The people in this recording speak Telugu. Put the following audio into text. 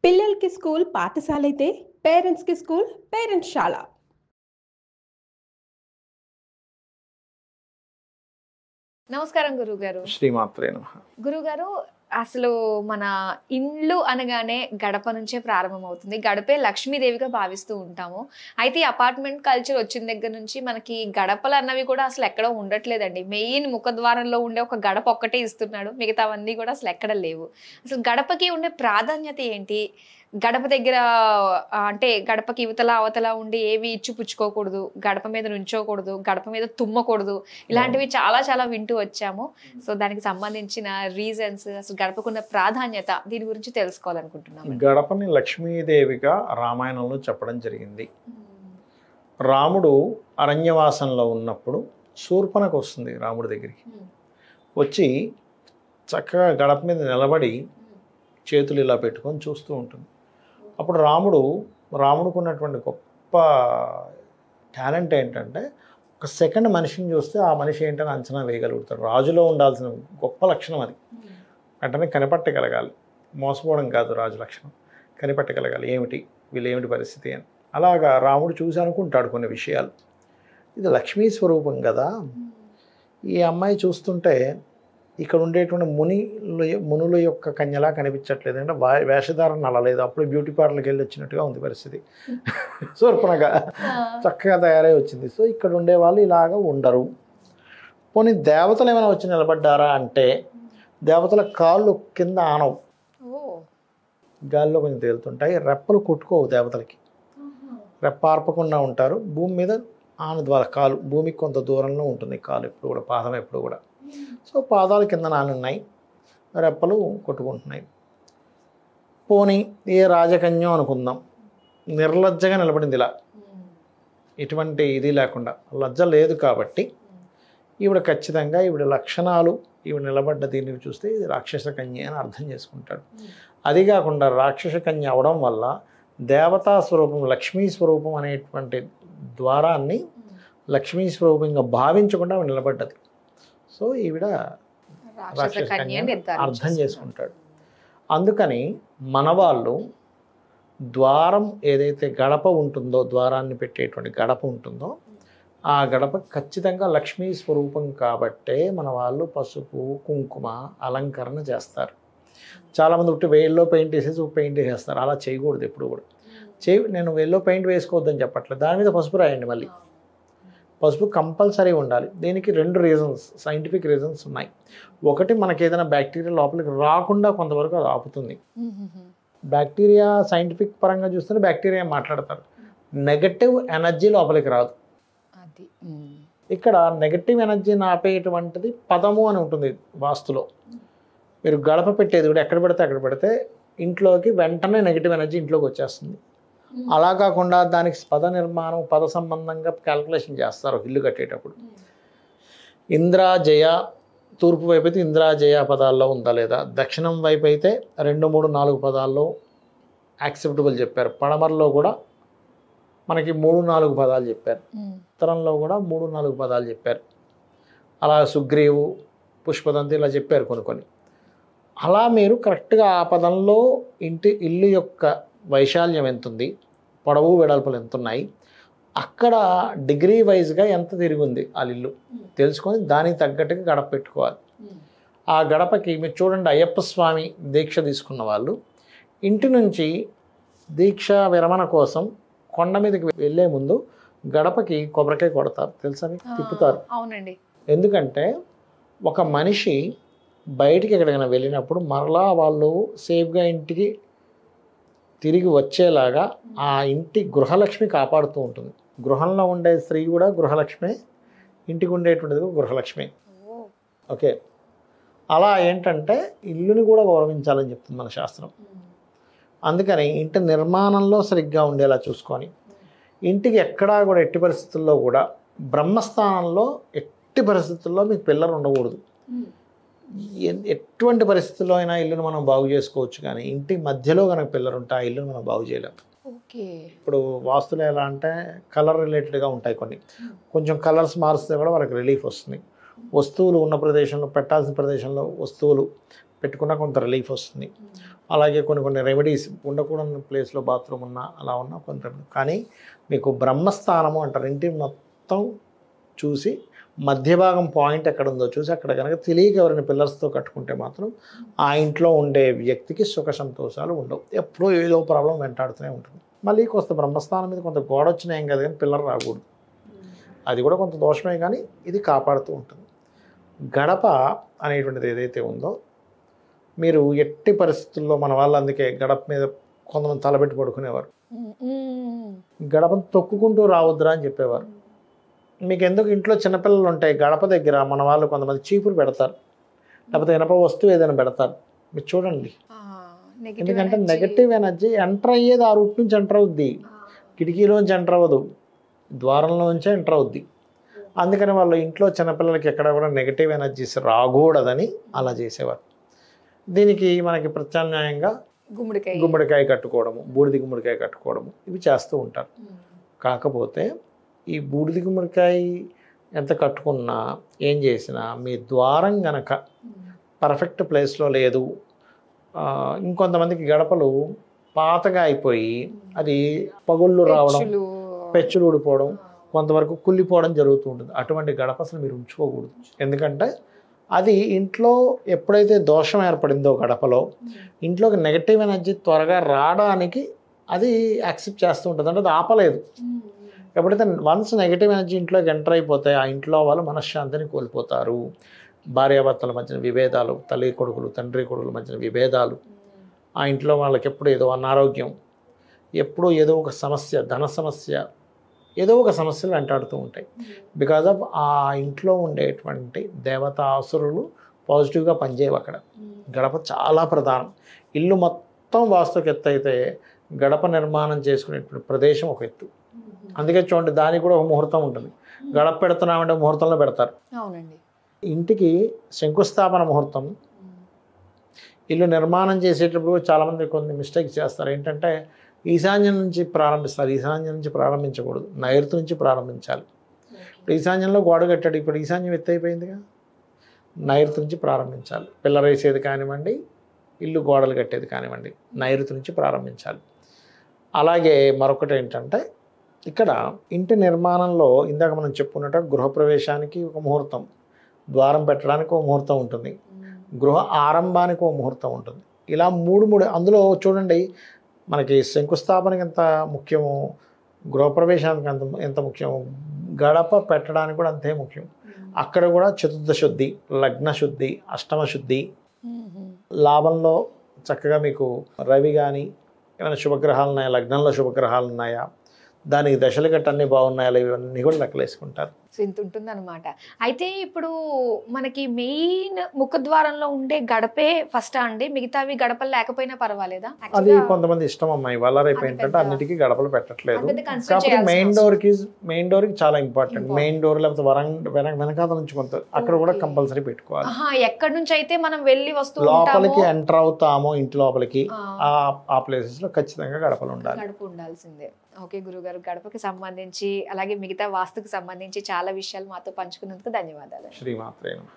పిల్లలకి స్కూల్ పాఠశాలైతే పేరెంట్స్‌కి స్కూల్ పేరెంట్స్‌శాల. నమస్కారం గురుగారు. శ్రీమాత్రే నమః. గురుగారు, అసలు మన ఇండ్లు అనగానే గడప నుంచే ప్రారంభమవుతుంది. గడపే లక్ష్మీదేవిగా భావిస్తూ ఉంటాము. అయితే ఈ అపార్ట్మెంట్ కల్చర్ వచ్చిన దగ్గర నుంచి మనకి గడపలు అన్నవి కూడా అసలు ఎక్కడ ఉండట్లేదండి. మెయిన్ ముఖద్వారంలో ఉండే ఒక గడప ఒక్కటే ఇస్తున్నాడు. మిగతావన్నీ కూడా అసలు ఎక్కడ లేవు. అసలు గడపకి ఉండే ప్రాధాన్యత ఏంటి? గడప దగ్గర అంటే గడపకి ఇవతల అవతల ఉండి ఏవి ఇచ్చిపుచ్చుకోకూడదు, గడప మీద నుంచోకూడదు, గడప మీద తుమ్మకూడదు, ఇలాంటివి చాలా చాలా వింటూ వచ్చాము. సో దానికి సంబంధించిన రీజన్స్, అసలు గడపకున్న ప్రాధాన్యత, దీని గురించి తెలుసుకోవాలనుకుంటున్నాము. గడపని లక్ష్మీదేవిగా రామాయణంలో చెప్పడం జరిగింది. రాముడు అరణ్యవాసంలో ఉన్నప్పుడు శూర్పణఖ వస్తుంది రాముడి దగ్గరికి. వచ్చి చక్కగా గడప మీద నిలబడి చేతులు ఇలా పెట్టుకొని చూస్తూ ఉంటుంది. అప్పుడు రాముడికి ఉన్నటువంటి గొప్ప టాలెంట్ ఏంటంటే ఒక సెకండ్ మనిషిని చూస్తే ఆ మనిషి ఏంటని అంచనా వేయగలుగుతాడు. రాజులో ఉండాల్సిన గొప్ప లక్షణం అది. వెంటనే కనిపెట్టగలగాలి. మోసపోవడం కాదు రాజు లక్షణం, కనిపెట్టగలగాలి ఏమిటి వీళ్ళు ఏమిటి పరిస్థితి అని. అలాగా రాముడు చూసి అనుకుంటాడు కొన్ని విషయాలు. ఇది లక్ష్మీ స్వరూపం కదా, ఈ అమ్మాయి చూస్తుంటే ఇక్కడ ఉండేటువంటి మునుల యొక్క కన్యలా కనిపించట్లేదు, అంటే వేషధారణ అలా లేదు. అప్పుడు బ్యూటీ పార్లర్కి వెళ్ళి వచ్చినట్టుగా ఉంది పరిస్థితి. శూర్పణఖ చక్కగా తయారై వచ్చింది. సో ఇక్కడ ఉండే వాళ్ళు ఇలాగా ఉండరు. పోనీ దేవతలు ఏమైనా వచ్చి నిలబడ్డారా అంటే దేవతల కాళ్ళు కింద ఆనవు, గాల్లో కొంచెం తేలుతుంటాయి. రెప్పలు కొట్టుకోవు దేవతలకి, రెప్ప ఆర్పకుండా ఉంటారు. భూమి మీద ఆన ద్వారా కాలు భూమికి కొంత దూరంలో ఉంటుంది కాలు ఎప్పుడు కూడా, పాదం ఎప్పుడు కూడా. సో పాదాలు కింద నానున్నాయి, రెప్పలు కొట్టుకుంటున్నాయి. పోనీ ఏ రాజకన్యం అనుకుందాం, నిర్లజ్జగా నిలబడింది ఇలా, ఎటువంటి ఇది లేకుండా. లజ్జ లేదు కాబట్టి ఈవిడ ఖచ్చితంగా ఈవిడ లక్షణాలు, ఈవిడ నిలబడ్డ దీన్ని చూస్తే ఇది రాక్షస కన్య అని అర్థం చేసుకుంటాడు. అది కాకుండా రాక్షస కన్య అవడం వల్ల దేవతా స్వరూపం, లక్ష్మీ స్వరూపం అనేటువంటి ద్వారాన్ని లక్ష్మీ స్వరూపంగా భావించకుండా ఆవిడ నిలబడ్డది. సో ఈవిడ రాక్షస కన్య అర్థం చేసుకుంటాడు. అందుకని మన వాళ్ళు ద్వారం ఏదైతే గడప ఉంటుందో, ద్వారాన్ని పెట్టేటువంటి గడప ఉంటుందో, ఆ గడప ఖచ్చితంగా లక్ష్మీ స్వరూపం కాబట్టే మన వాళ్ళు పసుపు కుంకుమ అలంకరణ చేస్తారు. చాలామంది ఒకటి వేల్లో పెయింట్ వేసేసి పెయింట్ వేసేస్తారు. అలా చేయకూడదు ఎప్పుడు కూడా. నేను వేల్లో పెయింట్ వేసుకోవద్దని చెప్పట్లేదు, దాని మీద పసుపు రాయండి. మళ్ళీ పసుపు కంపల్సరీ ఉండాలి. దీనికి 2 రీజన్స్, సైంటిఫిక్ రీజన్స్ ఉన్నాయి. ఒకటి, మనకి ఏదైనా బ్యాక్టీరియా లోపలికి రాకుండా కొంతవరకు అది ఆపుతుంది. బ్యాక్టీరియా సైంటిఫిక్ పరంగా చూస్తే బ్యాక్టీరియా మాట్లాడతారు, నెగటివ్ ఎనర్జీ లోపలికి రాదు. ఇక్కడ నెగటివ్ ఎనర్జీని ఆపేటువంటిది పదము అని ఉంటుంది వాస్తులో. మీరు గడప పెట్టేది కూడా ఎక్కడ పెడితే అక్కడ పెడితే ఇంట్లోకి వెంటనే నెగటివ్ ఎనర్జీ ఇంట్లోకి వచ్చేస్తుంది. అలా కాకుండా దానికి పద నిర్మాణం, పద సంబంధంగా క్యాల్కులేషన్ చేస్తారు ఇల్లు కట్టేటప్పుడు. ఇంద్రాజయ, తూర్పు వైపు అయితే ఇంద్రాజయ పదాల్లో ఉందా లేదా, దక్షిణం వైపు అయితే 2, 3, 4 పదాల్లో యాక్సెప్టబుల్ చెప్పారు. పడమరలో కూడా మనకి 3, 4 పదాలు చెప్పారు. ఉత్తరంలో కూడా 3, 4 పదాలు చెప్పారు. అలా సుగ్రీవు, పుష్పదంతి ఇలా చెప్పారు కొన్ని. అలా మీరు కరెక్ట్గా ఆ పదంలో ఇల్లు యొక్క వైశాల్యం ఎంత ఉంది, పొడవు వెడల్పులు ఎంత ఉన్నాయి, అక్కడ డిగ్రీ వైజ్గా ఎంత తిరిగింది ఆ ఇల్లు తెలుసుకొని దానికి తగ్గట్టుగా గడప పెట్టుకోవాలి. ఆ గడపకి మీరు చూడండి, అయ్యప్ప స్వామి దీక్ష తీసుకున్న వాళ్ళు ఇంటి నుంచి దీక్ష విరమణ కోసం కొండ మీదకి వెళ్ళే ముందు గడపకి కొబ్బరికాయ కొడతారు, తెలుసా మీకు? తిప్పుతారు. అవునండి. ఎందుకంటే ఒక మనిషి బయటికి ఎక్కడికైనా వెళ్ళినప్పుడు మరలా వాళ్ళు సేఫ్గా ఇంటికి తిరిగి వచ్చేలాగా ఆ ఇంటి గృహలక్ష్మి కాపాడుతూ ఉంటుంది. గృహంలో ఉండే స్త్రీ కూడా గృహలక్ష్మి, ఇంటికి ఉండేటువంటిది గృహలక్ష్మి. ఓకే, అలా ఏంటంటే ఇల్లుని కూడా గౌరవించాలని చెప్తుంది మన శాస్త్రం. అందుకని ఇంటి నిర్మాణంలో సరిగ్గా ఉండేలా చూసుకొని, ఇంటికి ఎక్కడా కూడా ఎట్టి పరిస్థితుల్లో కూడా బ్రహ్మస్థానంలో ఎట్టి పరిస్థితుల్లో మీకు పిల్లలు ఉండకూడదు. ఎటువంటి పరిస్థితుల్లో అయినా ఇల్లును మనం బాగు చేసుకోవచ్చు, కానీ ఇంటి మధ్యలో కనుక పిల్లలు ఉంటే ఆ ఇల్లును మనం బాగు చేయలేము. ఇప్పుడు వాస్తులు ఎలా అంటే కలర్ రిలేటెడ్గా ఉంటాయి. కొంచెం కలర్స్ మారిస్తే కూడా వాళ్ళకి రిలీఫ్ వస్తుంది. వస్తువులు ఉన్న ప్రదేశంలో, పెట్టాల్సిన ప్రదేశంలో వస్తువులు పెట్టుకున్నా కొంత రిలీఫ్ వస్తుంది. అలాగే కొన్ని రెమెడీస్ ఉండకూడని ప్లేస్లో బాత్రూమ్ ఉన్నా అలా ఉన్నా కొంత. కానీ మీకు బ్రహ్మస్థానము అంటారు, ఇంటి మొత్తం చూసి మధ్య భాగం పాయింట్ ఎక్కడ ఉందో చూసి అక్కడ కనుక తెలియక ఎవరైనా పిల్లర్స్తో కట్టుకుంటే మాత్రం ఆ ఇంట్లో ఉండే వ్యక్తికి సుఖ సంతోషాలు ఉండవు, ఎప్పుడూ ఏదో ప్రాబ్లం వెంటాడుతూనే ఉంటుంది. మళ్ళీ కొంత బ్రహ్మస్థానం మీద కొంత గోడ వచ్చినా ఏం కాదు, కానీ పిల్లర్ రాకూడదు, అది కూడా కొంత దోషమే, కానీ ఇది కాపాడుతూ ఉంటుంది. గడప అనేటువంటిది ఏదైతే ఉందో మీరు ఎట్టి పరిస్థితుల్లో మన వాళ్ళు అందుకే గడప మీద కొంతమంది తలబెట్టి పడుకునేవారు, గడపను తొక్కుకుంటూ రావద్దురా అని చెప్పేవారు. మీకు ఎందుకు ఇంట్లో చిన్నపిల్లలు ఉంటాయి, గడప దగ్గర మన వాళ్ళు కొంతమంది చీపురు పెడతారు, లేకపోతే ఇనప వస్తువు ఏదైనా పెడతారు, మీరు చూడండి. ఎందుకంటే నెగటివ్ ఎనర్జీ ఎంటర్ అయ్యేది ఆ రూట్ నుంచి ఎంటర్ అవుద్ది, కిటికీలోంచి ఎంటర్ అవ్వదు, ద్వారంలోంచే ఎంటర్ అవుద్ది. అందుకని వాళ్ళు ఇంట్లో చిన్నపిల్లలకి ఎక్కడ కూడా నెగటివ్ ఎనర్జీస్ రాకూడదని అలా చేసేవారు. దీనికి మనకి ప్రత్యామ్నాయంగా గుమ్మడికాయ కట్టుకోవడము, బూడిద గుమ్మడికాయ కట్టుకోవడము ఇవి చేస్తూ ఉంటారు. కాకపోతే ఈ బూడిద గుమ్మడికాయ ఎంత కట్టుకున్నా ఏం చేసినా మీ ద్వారం గనక పర్ఫెక్ట్ ప్లేస్లో లేదు, ఇంకొంతమందికి గడపలు పాతగా అయిపోయి అది పగుళ్ళు రావడం, పెచ్చులు ఊడిపోవడం, కొంతవరకు కుళ్ళిపోవడం జరుగుతూ ఉంటుంది. అటువంటి గడప అసలు మీరు ఉంచుకోకూడదు. ఎందుకంటే అది ఇంట్లో ఎప్పుడైతే దోషం ఏర్పడిందో గడపలో ఇంట్లోకి నెగటివ్ ఎనర్జీ త్వరగా రావడానికి అది యాక్సెప్ట్ చేస్తూ ఉంటుంది, అంటే అది ఆపలేదు. ఎప్పుడైతే వన్స్ నెగటివ్ ఎనర్జీ ఇంట్లోకి ఎంటర్ అయిపోతే ఆ ఇంట్లో వాళ్ళు మనశ్శాంతిని కోల్పోతారు. భార్యాభర్తల మధ్యన విభేదాలు, తల్లి కొడుకులు తండ్రి కొడుకుల మధ్యన విభేదాలు, ఆ ఇంట్లో వాళ్ళకి ఎప్పుడు ఏదో అనారోగ్యం, ఎప్పుడూ ఏదో ఒక సమస్య, ధన సమస్య, ఏదో ఒక సమస్యలు వెంటాడుతూ ఉంటాయి. బికాజ్ ఆఫ్ ఆ ఇంట్లో ఉండేటువంటి దేవతాసురులు పాజిటివ్గా పనిచేయవు అక్కడ. గడప చాలా ప్రధానం. ఇల్లు మొత్తం వాస్తుకి ఎత్తు అయితే గడప నిర్మాణం చేసుకునేటువంటి ప్రదేశం ఒక ఎత్తు. అందుకే చూడండి దానికి కూడా ఒక ముహూర్తం ఉంటుంది. గడప పెడుతున్నామంటే ముహూర్తంలో పెడతారు. అవునండి. ఇంటికి శంకుస్థాపన ముహూర్తం, ఇల్లు నిర్మాణం చేసేటప్పుడు చాలామంది కొన్ని మిస్టేక్స్ చేస్తారు. ఏంటంటే ఈశాన్యం నుంచి ప్రారంభిస్తారు, ఈశాన్యం నుంచి ప్రారంభించకూడదు, నైరుతి నుంచి ప్రారంభించాలి. ఇప్పుడు ఈశాన్యంలో గోడ కట్టాడు, ఇప్పుడు ఈశాన్యం ఎత్తైపోయిందిగా, నైరుతి నుంచి ప్రారంభించాలి. పిల్లర్ వేసేది కానివ్వండి, ఇల్లు గోడలు కట్టేది కానివ్వండి, నైరుతి నుంచి ప్రారంభించాలి. అలాగే మరొకటి ఏంటంటే ఇక్కడ ఇంటి నిర్మాణంలో ఇందాక మనం చెప్పుకున్నట్టు గృహప్రవేశానికి ఒక ముహూర్తం, ద్వారం పెట్టడానికి ఒక ముహూర్తం ఉంటుంది, గృహ ఆరంభానికి ఒక ముహూర్తం ఉంటుంది. ఇలా మూడు అందులో చూడండి మనకి శంకుస్థాపనకి ఎంత ముఖ్యమో, గృహప్రవేశానికి ఎంత ముఖ్యమో, గడప పెట్టడానికి కూడా అంతే ముఖ్యం. అక్కడ కూడా చతుర్థ శుద్ధి, లగ్న శుద్ధి, అష్టమ శుద్ధి, లాభంలో చక్కగా మీకు రవి కానీ ఏమైనా శుభగ్రహాలు ఉన్నాయా, లగ్నంలో శుభగ్రహాలు ఉన్నాయా, దానికి దశలు గట్ట అన్నీ బాగున్నాయా, ఇవన్నీ కూడా లెక్కలేసుకుంటారు. సో ఇంత ఉంటుంది అనమాట. అయితే ఇప్పుడు మనకి మెయిన్ ముఖద్వారంలో ఉండే గడపే ఫస్ట్ అండి, మిగతావి గడపలు లేకపోయినా పర్వాలేదా? అది కొంతమంది ఇష్టం అమ్మాయి, వాళ్ళ రేపు ఏంటంటే అన్నిటికీ గడపలు పెట్టట్లేదు. కాకపోతే మెయిన్ డోర్ కి చాలా ఇంపార్టెంట్. మెయిన్ డోర్ లేకపోతే వెనకాల నుంచి కొంత అక్కడ కూడా కంపల్సరీ పెట్టుకోవాలి. ఎక్కడి నుంచి అయితే మనం వెళ్ళి వస్తూ లోపలికి ఎంటర్ అవుతామో ఇంటి లోపలికి ఆ ప్లేసెస్ లో ఖచ్చితంగా గడపలు ఉండాలి, గడప ఉండాల్సిందే. ఓకే గురుగారు, గడపకి సంబంధించి అలాగే మిగతా వాస్తుకు సంబంధించి చాలా విషయాలు మాతో పంచుకున్నందుకు ధన్యవాదాలు. శ్రీమాత్రే నమః.